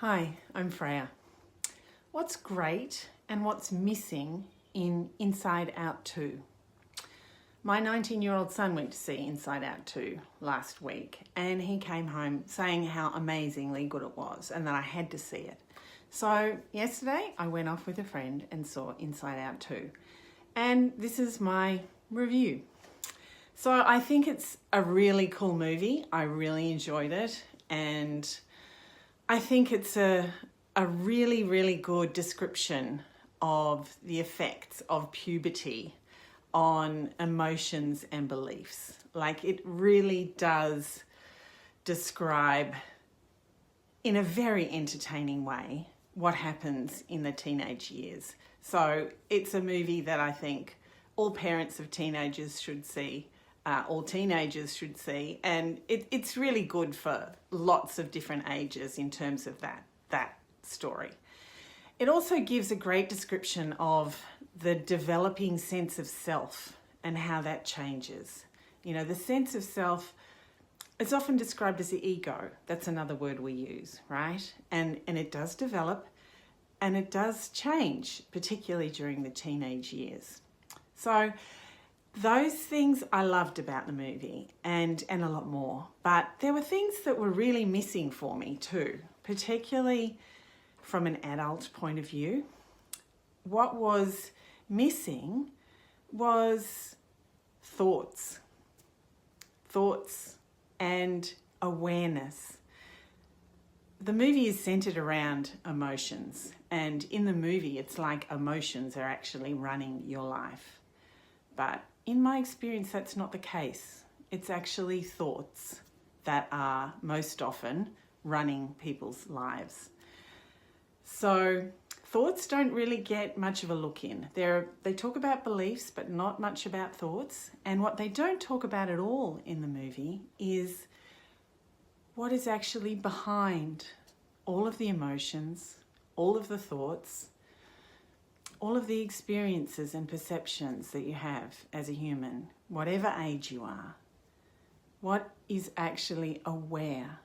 Hi, I'm Freya. What's great and what's missing in Inside Out 2? My 19-year-old son went to see Inside Out 2 last week and he came home saying how amazingly good it was and that I had to see it. So yesterday I went off with a friend and saw Inside Out 2 and this is my review. So I think it's a really cool movie. I really enjoyed it and I think it's a really, really good description of the effects of puberty on emotions and beliefs. Like, it really does describe in a very entertaining way what happens in the teenage years. So it's a movie that I think all parents of teenagers should see. All teenagers should see, and it's really good for lots of different ages in terms of that story. It also gives a great description of the developing sense of self and how that changes. You know, the sense of self is often described as the ego. That's another word we use, right? And it does develop and it does change, particularly during the teenage years. So those things I loved about the movie and a lot more, but there were things that were really missing for me too, particularly from an adult point of view. What was missing was thoughts and awareness. The movie is centered around emotions, and in the movie it's like emotions are actually running your life. But in my experience, that's not the case. It's actually thoughts that are most often running people's lives. So thoughts don't really get much of a look in. They talk about beliefs, but not much about thoughts. And what they don't talk about at all in the movie is what is actually behind all of the emotions, all of the thoughts, all of the experiences and perceptions that you have as a human, whatever age you are. What is actually aware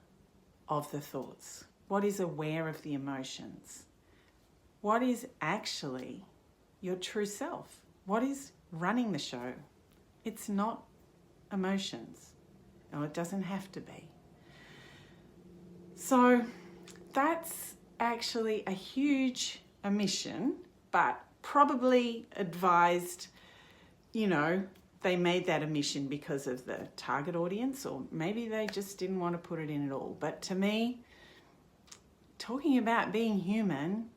of the thoughts? What is aware of the emotions? What is actually your true self? What is running the show? It's not emotions, or it doesn't have to be. So that's actually a huge omission, but probably advised, they made that omission because of the target audience, or maybe they just didn't want to put it in at all. But to me, talking about being human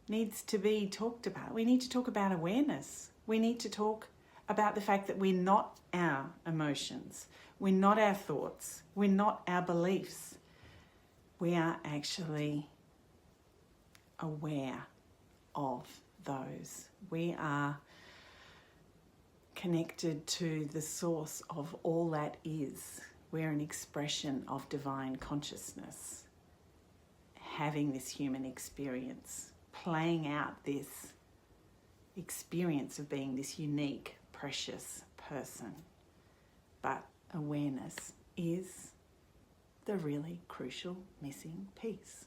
needs to be talked about. We need to talk about awareness. We need to talk about the fact that we're not our emotions. We're not our thoughts. We're not our beliefs. We are actually aware of those. We are connected to the source of all that is. We're an expression of divine consciousness, having this human experience, playing out this experience of being this unique, precious person. But awareness is the really crucial missing piece.